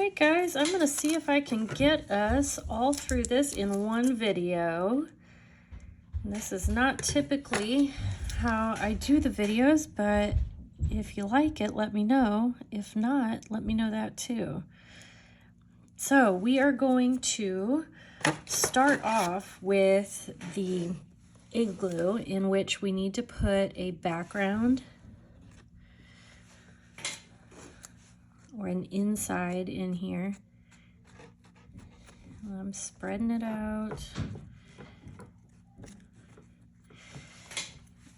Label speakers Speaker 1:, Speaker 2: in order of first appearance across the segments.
Speaker 1: right, guys, I'm gonna see if I can get us all through this in one video. And this is not typically how I do the videos, but if you like it, let me know. If not, let me know that too. So we are going to start off with the igloo, in which we need to put a background or an inside in here. I'm spreading it out.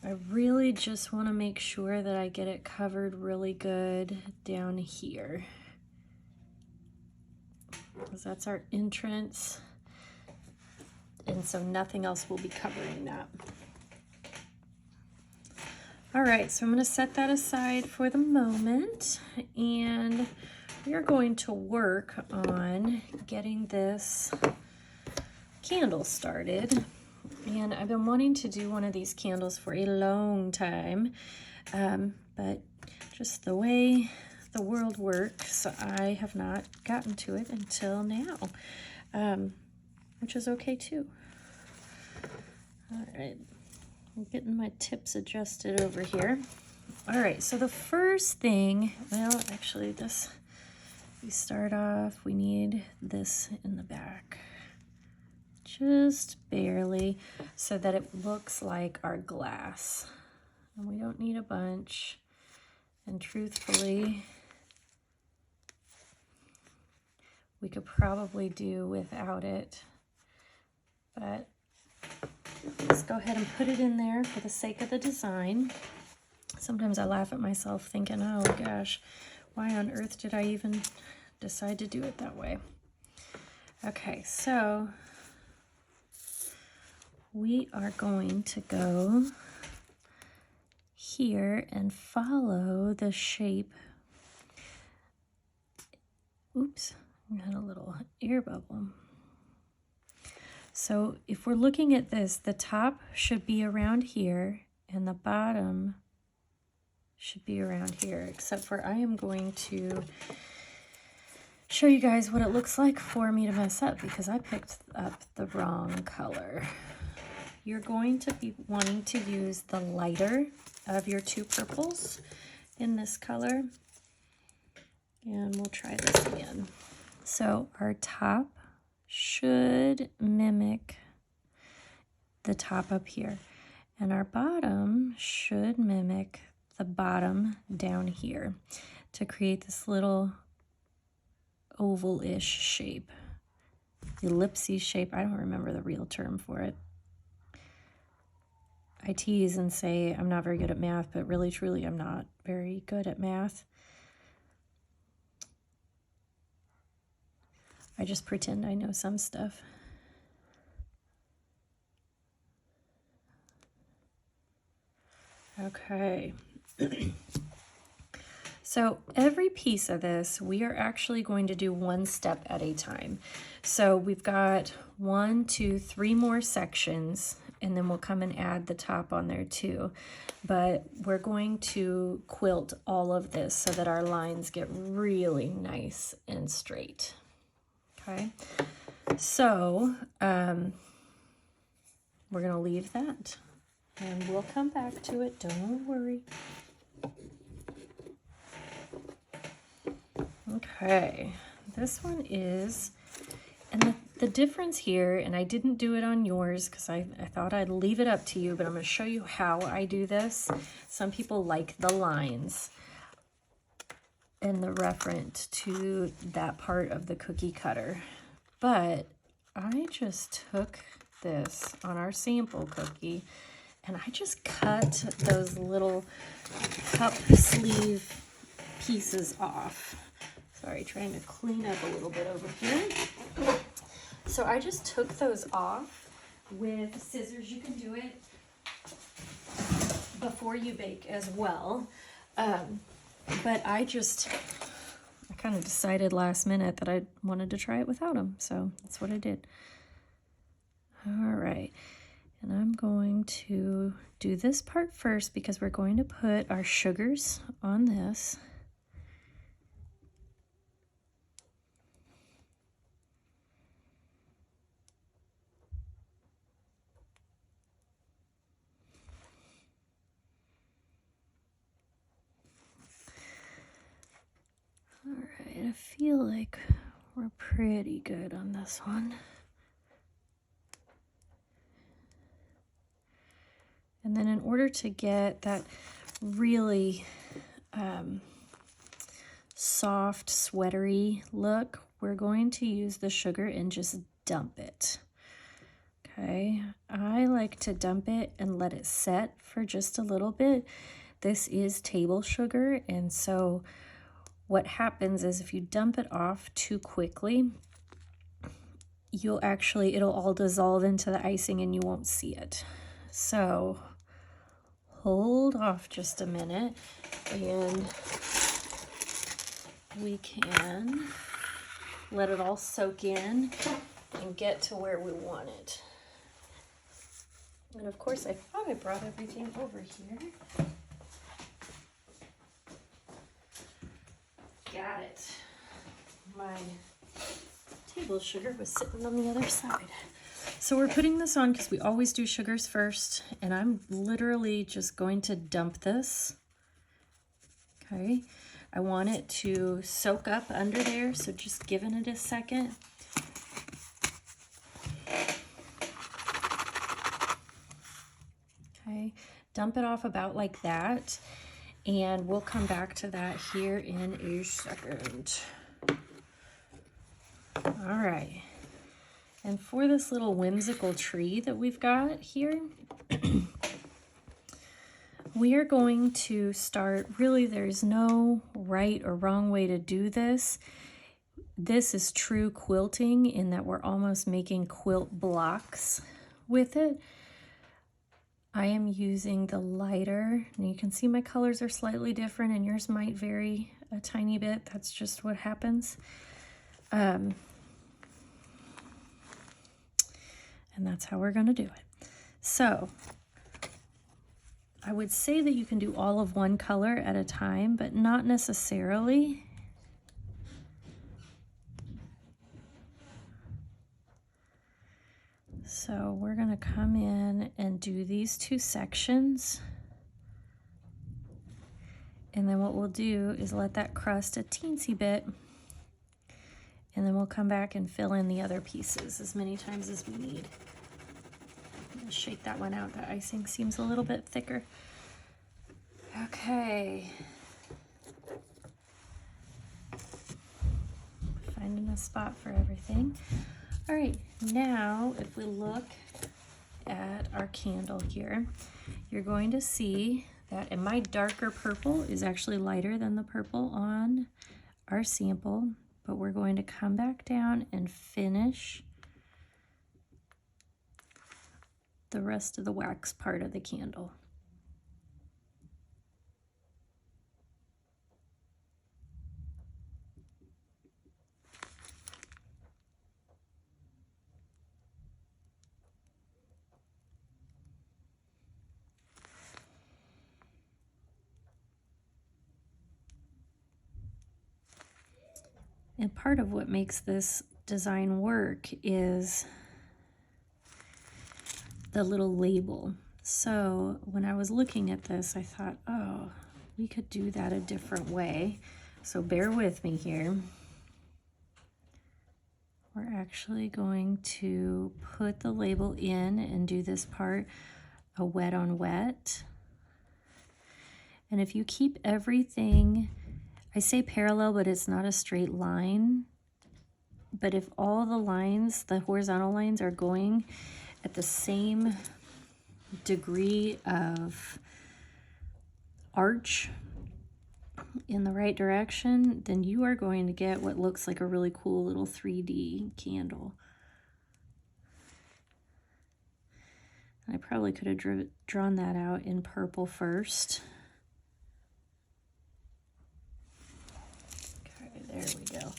Speaker 1: I really just want to make sure that I get it covered really good down here, because that's our entrance, and so nothing else will be covering that. All right, so I'm going to set that aside for the moment, and we are going to work on getting this candle started. And I've been wanting to do one of these candles for a long time, but just the way the world works, I have not gotten to it until now, which is okay too. All right, I'm getting my tips adjusted over here. All right, so the first thing, well, actually this, we start off, we need this in the back. Just barely, so that it looks like our glass. And we don't need a bunch. And truthfully, we could probably do without it. But let's go ahead and put it in there for the sake of the design. Sometimes I laugh at myself thinking, oh gosh, why on earth did I even decide to do it that way? Okay, so we are going to go here and follow the shape. Oops, I had a little air bubble. So if we're looking at this, the top should be around here and the bottom should be around here, except for I am going to show you guys what it looks like for me to mess up, because I picked up the wrong color. You're going to be wanting to use the lighter of your two purples in this color. And we'll try this again. So our top should mimic the top up here. And our bottom should mimic the bottom down here to create this little oval-ish shape. Ellipses shape, I don't remember the real term for it. I tease and say I'm not very good at math, but really, truly, I'm not very good at math. I just pretend I know some stuff. Okay. So every piece of this, we are actually going to do one step at a time. So we've got 1, 2, 3 more sections, and then we'll come and add the top on there too. But we're going to quilt all of this so that our lines get really nice and straight. Okay, so we're gonna leave that and we'll come back to it, don't worry. Okay, this one is, and the difference here, and I didn't do it on yours because I thought I'd leave it up to you, but I'm going to show you how I do this. Some people like the lines and the referent to that part of the cookie cutter, but I just took this on our sample cookie and I just cut those little cup sleeve pieces off. Sorry, trying to clean up a little bit over here. So I just took those off with scissors. You can do it before you bake as well. But I kind of decided last minute that I wanted to try it without them. So that's what I did. All right. And I'm going to do this part first because we're going to put our sugars on this. right, I feel like we're pretty good on this one. And then in order to get that really soft, sweatery look, we're going to use the sugar and just dump it. Okay, I like to dump it and let it set for just a little bit. This is table sugar, and so what happens is if you dump it off too quickly, it'll all dissolve into the icing and you won't see it. So hold off just a minute and we can let it all soak in and get to where we want it. And of course, I thought I brought everything over here. Got it. My table sugar was sitting on the other side. So we're putting this on because we always do sugars first, and I'm literally just going to dump this. Okay, I want it to soak up under there, so just giving it a second. Okay, dump it off about like that, and we'll come back to that here in a second. All right, and for this little whimsical tree that we've got here, we are going to start, really there's no right or wrong way to do this. This is true quilting in that we're almost making quilt blocks with it. I am using the lighter, and you can see my colors are slightly different and yours might vary a tiny bit. That's just what happens. And that's how we're gonna do it. So I would say that you can do all of one color at a time, but not necessarily. So we're gonna come in and do these two sections. And then what we'll do is let that crust a teensy bit. And then we'll come back and fill in the other pieces as many times as we need. I'm gonna shake that one out. The icing seems a little bit thicker. Okay. Finding a spot for everything. All right, now if we look at our candle here, you're going to see that, and my darker purple is actually lighter than the purple on our sample, but we're going to come back down and finish the rest of the wax part of the candle. And part of what makes this design work is the little label. So when I was looking at this, I thought, oh, we could do that a different way. So bear with me here. We're actually going to put the label in and do this part a wet on wet. And if you keep everything, I say parallel, but it's not a straight line. But if all the lines, the horizontal lines, are going at the same degree of arch in the right direction, then you are going to get what looks like a really cool little 3D candle. I probably could have drawn that out in purple first. Okay, there we go.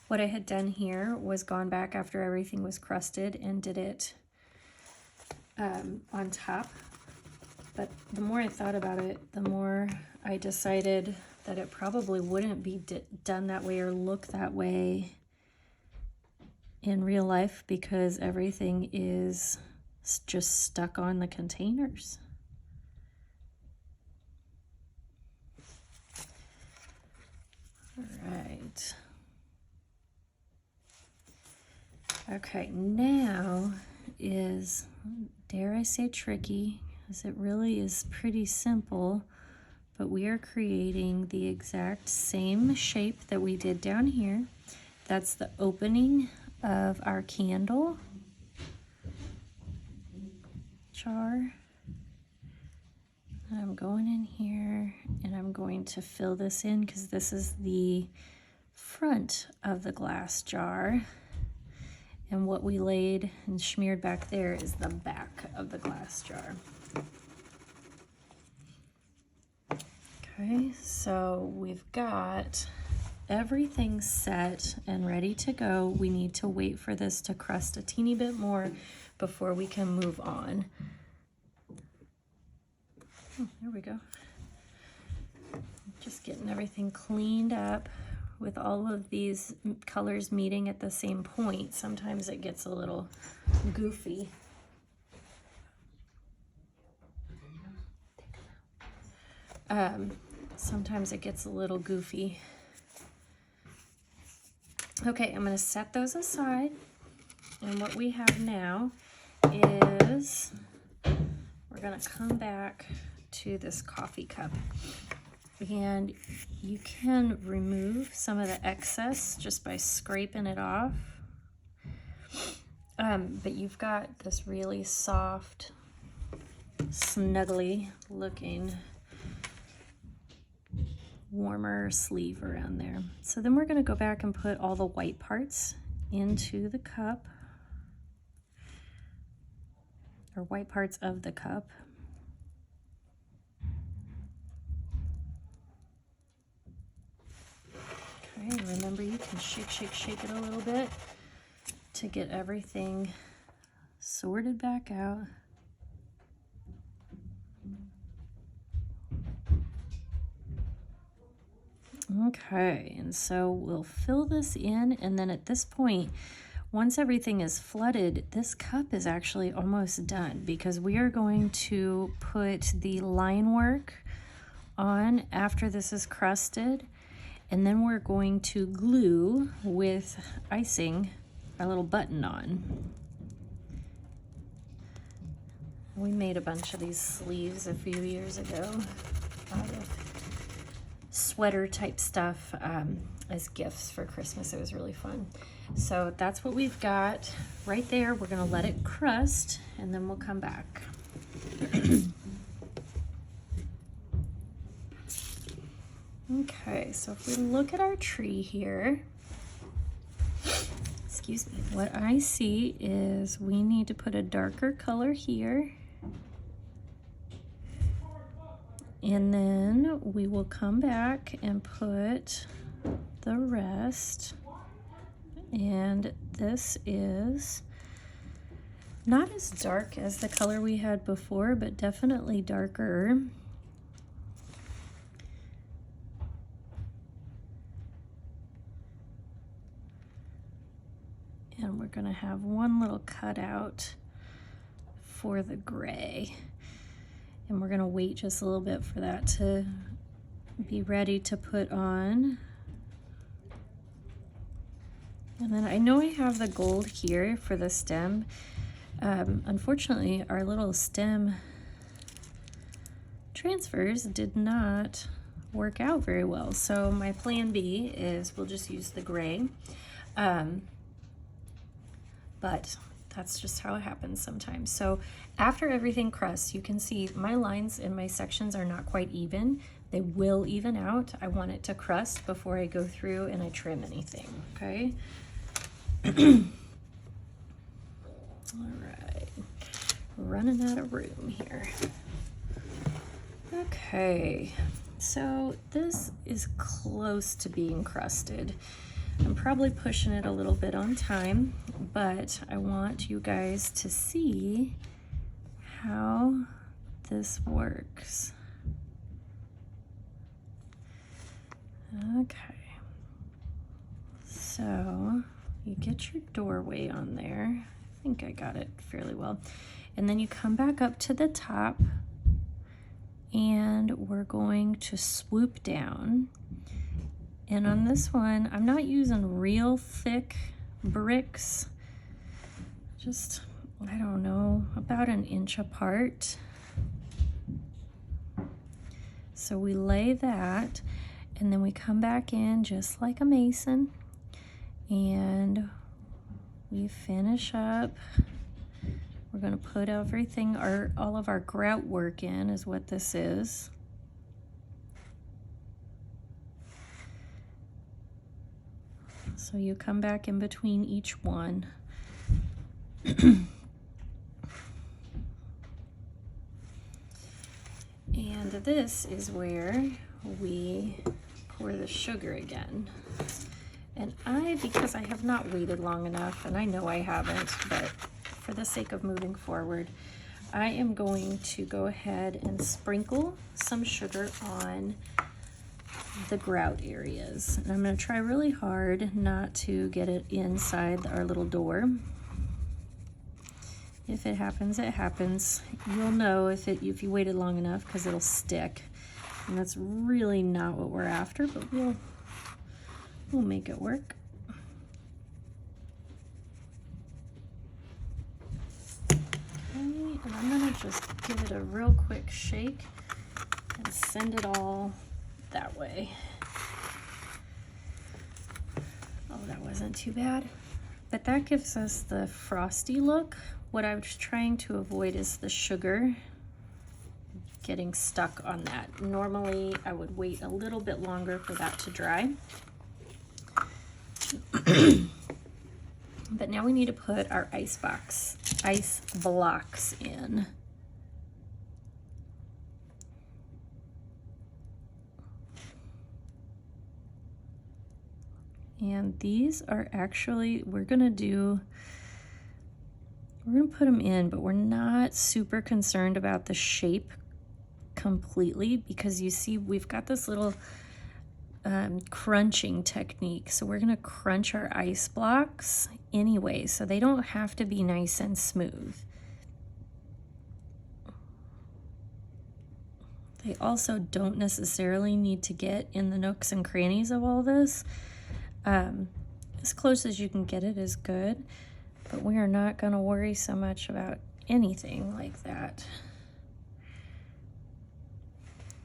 Speaker 1: What I had done here was gone back after everything was crusted and did it on top. But the more I thought about it, the more I decided that it probably wouldn't be done that way or look that way in real life because everything is just stuck on the containers. All right. Okay, now is, dare I say, tricky, because it really is pretty simple, but we are creating the exact same shape that we did down here. That's the opening of our candle jar. And I'm going in here and I'm going to fill this in because this is the front of the glass jar. And what we laid and smeared back there is the back of the glass jar. Okay, so we've got everything set and ready to go. We need to wait for this to crust a teeny bit more before we can move on. Oh, there we go. Just getting everything cleaned up. With all of these colors meeting at the same point, sometimes it gets a little goofy. Sometimes it gets a little goofy. Okay, I'm going to set those aside. And what we have now is we're going to come back to this coffee cup. And you can remove some of the excess just by scraping it off. But you've got this really soft, snuggly looking warmer sleeve around there. So then we're going to go back and put all the white parts into the cup, or white parts of the cup. Okay, remember you can shake it a little bit to get everything sorted back out. Okay, and so we'll fill this in, and then at this point, once everything is flooded, this cup is actually almost done because we are going to put the line work on after this is crusted. And then we're going to glue with icing our little button on. We made a bunch of these sleeves a few years ago out of sweater type stuff as gifts for Christmas. It was really fun. So that's what we've got right there. We're gonna let it crust and then we'll come back. Okay, so if we look at our tree here, excuse me, what I see is we need to put a darker color here. And then we will come back and put the rest. And this is not as dark as the color we had before, but definitely darker. And we're gonna have one little cutout for the gray. And we're gonna wait just a little bit for that to be ready to put on. And then I know I have the gold here for the stem. Unfortunately, our little stem transfers did not work out very well. So my plan B is we'll just use the gray. But that's just how it happens sometimes. So after everything crusts, you can see my lines and my sections are not quite even. They will even out. I want it to crust before I go through and I trim anything, okay? All right, running out of room here. Okay, so this is close to being crusted. I'm probably pushing it a little bit on time, but I want you guys to see how this works. Okay, so you get your doorway on there. I think I got it fairly well. And then you come back up to the top and we're going to swoop down. And on this one, I'm not using real thick bricks, just, I don't know, about an inch apart. So we lay that, and then we come back in just like a mason, and we finish up. We're gonna put everything, all of our grout work in is what this is. So you come back in between each one. And this is where we pour the sugar again. And because I have not waited long enough, and I know I haven't, but for the sake of moving forward, I am going to go ahead and sprinkle some sugar on the grout areas. And I'm going to try really hard not to get it inside our little door. If it happens, it happens. You'll know if you waited long enough because it'll stick. And that's really not what we're after, but we'll make it work. Okay, and I'm gonna just give it a real quick shake and send it all that way. Oh, that wasn't too bad. But that gives us the frosty look. What I was trying to avoid is the sugar getting stuck on that. Normally, I would wait a little bit longer for that to dry. But now we need to put our ice blocks in. And these are actually, we're gonna put them in, but we're not super concerned about the shape completely, because you see we've got this little crunching technique. So we're gonna crunch our ice blocks anyway, so they don't have to be nice and smooth. They also don't necessarily need to get in the nooks and crannies of all this. As close as you can get it is good, but we are not going to worry so much about anything like that.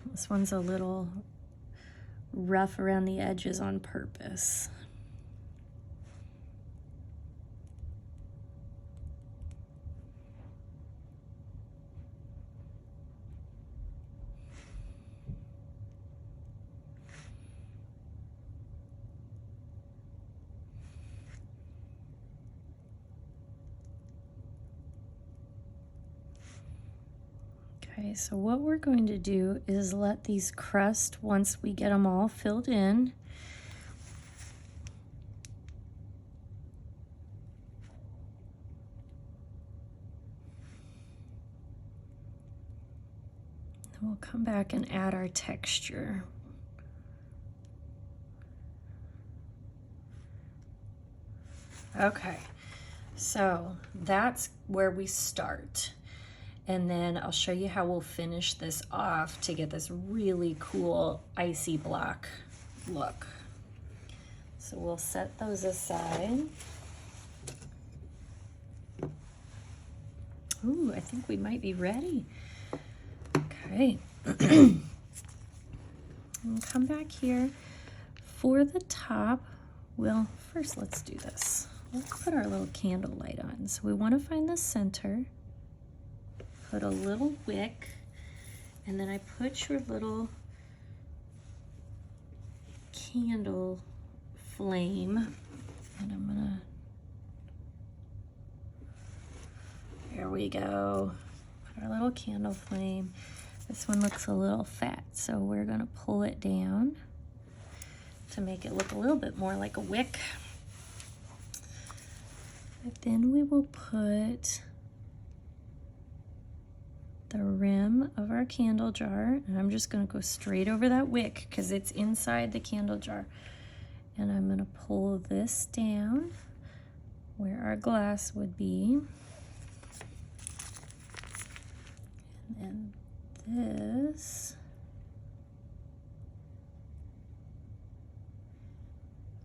Speaker 1: This one's a little rough around the edges on purpose. Okay, so what we're going to do is let these crust, once we get them all filled in, then we'll come back and add our texture. Okay, so that's where we start. And then I'll show you how we'll finish this off to get this really cool icy block look. So we'll set those aside. Ooh, I think we might be ready. Okay. And come back here. For the top, well, first let's do this. Let's put our little candle light on. So we want to find the center. Put a little wick, and then I put your little candle flame, and I'm gonna, there we go, put our little candle flame. This one looks a little fat, so we're gonna pull it down to make it look a little bit more like a wick. But then we will put the rim of our candle jar, and I'm just going to go straight over that wick because it's inside the candle jar, and I'm going to pull this down where our glass would be. And then this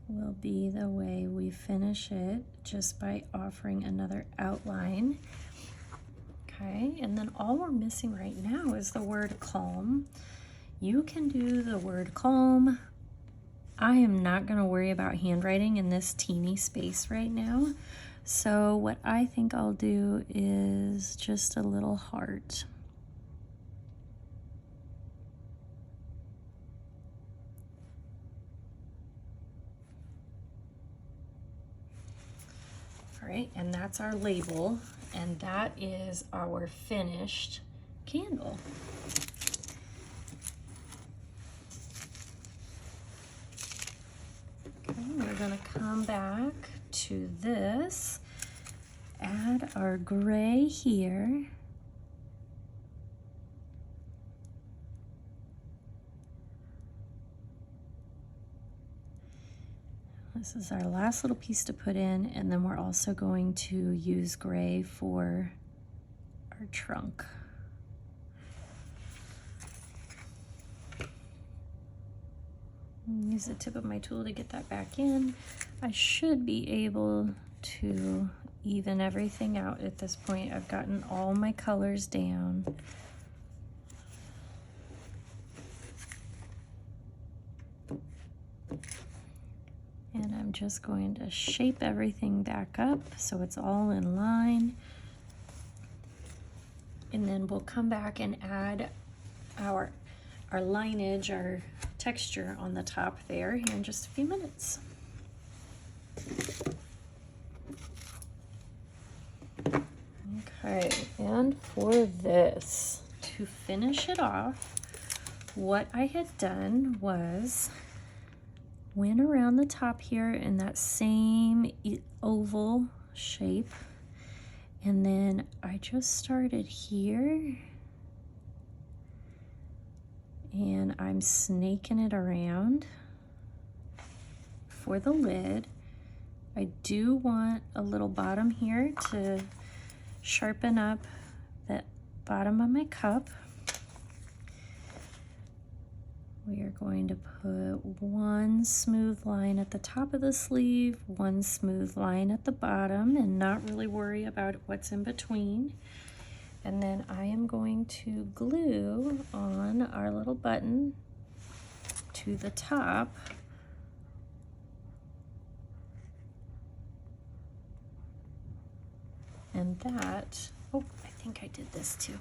Speaker 1: will be the way we finish it, just by offering another outline. Okay, and then all we're missing right now is the word calm. You can do the word calm. I am not going to worry about handwriting in this teeny space right now. So what I think I'll do is just a little heart. All right, and that's our label, and that is our finished candle. Okay, we're gonna come back to this, add our gray here. This is our last little piece to put in, and then we're also going to use gray for our trunk. Use the tip of my tool to get that back in. I should be able to even everything out at this point. I've gotten all my colors down. And I'm just going to shape everything back up so it's all in line. And then we'll come back and add our lineage, our texture on the top there here in just a few minutes. Okay, and for this, to finish it off, what I had done was went around the top here in that same oval shape, and then I just started here, and I'm snaking it around for the lid. I do want a little bottom here to sharpen up the bottom of my cup. We are going to put one smooth line at the top of the sleeve, one smooth line at the bottom, and not really worry about what's in between. And then I am going to glue on our little button to the top. And that, oh, I think I did this too.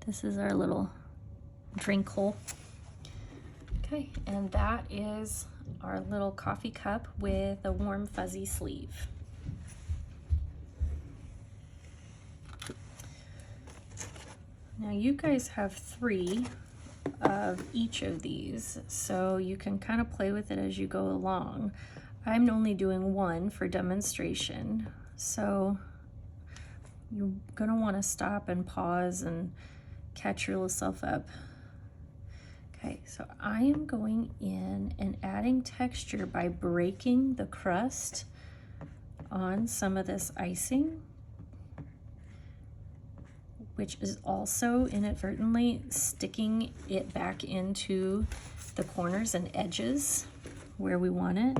Speaker 1: This is our little drink hole. Okay, and that is our little coffee cup with a warm fuzzy sleeve. Now you guys have 3 of each of these, so you can kind of play with it as you go along. I'm only doing 1 for demonstration, so you're gonna want to stop and pause and catch yourself up. Okay, so I am going in and adding texture by breaking the crust on some of this icing, which is also inadvertently sticking it back into the corners and edges where we want it.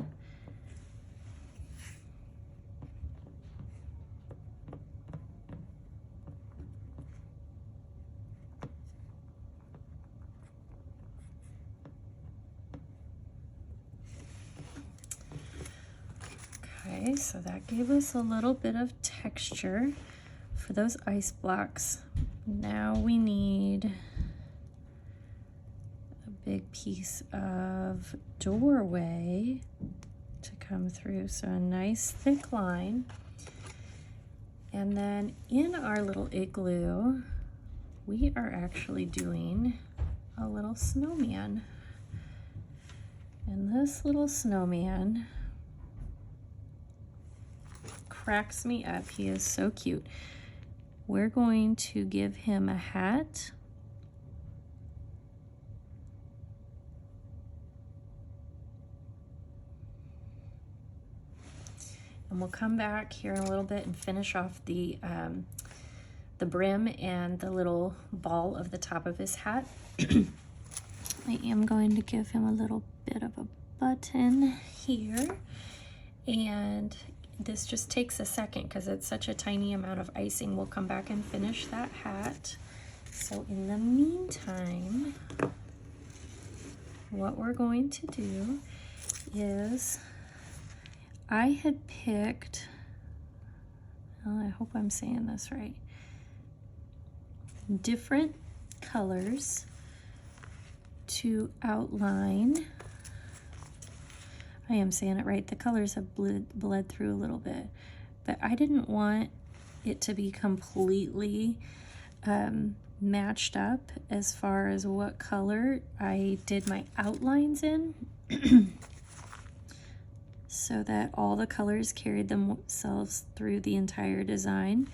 Speaker 1: Okay, so that gave us a little bit of texture for those ice blocks. Now we need a big piece of doorway to come through, so a nice thick line. And then in our little igloo, we are actually doing a little snowman. And this little snowman cracks me up. He is so cute. We're going to give him a hat. and we'll come back here in a little bit and finish off the brim and the little ball of the top of his hat. I am going to give him a little bit of a button here, and this just takes a second because it's such a tiny amount of icing. We'll come back and finish that hat. So in the meantime, what we're going to do is, I had picked, well, I hope I'm saying this right, different colors to outline. I am saying it right. The colors have bled through a little bit, but I didn't want it to be completely matched up as far as what color I did my outlines in so that all the colors carried themselves through the entire design.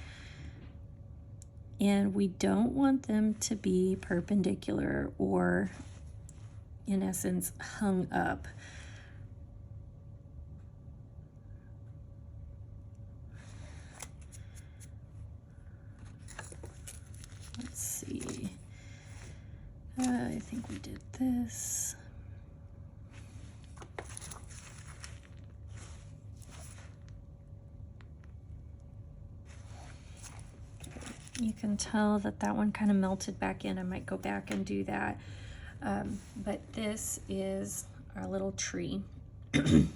Speaker 1: And we don't want them to be perpendicular or, in essence, hung up. Let's see. I think we did this. You can tell that that one kind of melted back in. I might go back and do that. But this is our little tree. And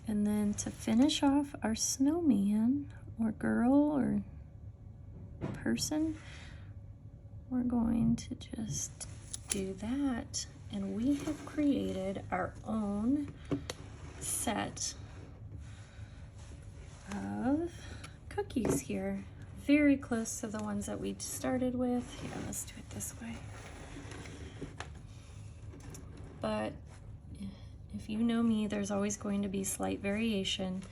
Speaker 1: then to finish off our snowman or girl or person, we're going to just do that. And we have created our own set of cookies here. Very close to the ones that we started with. Here, let's do it this way. But if you know me, there's always going to be slight variation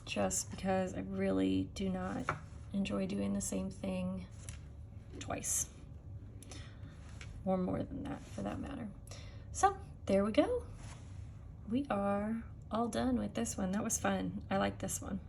Speaker 1: just because I really do not enjoy doing the same thing twice. Or more than that, for that matter. So, there we go. We are all done with this one. That was fun. I like this one.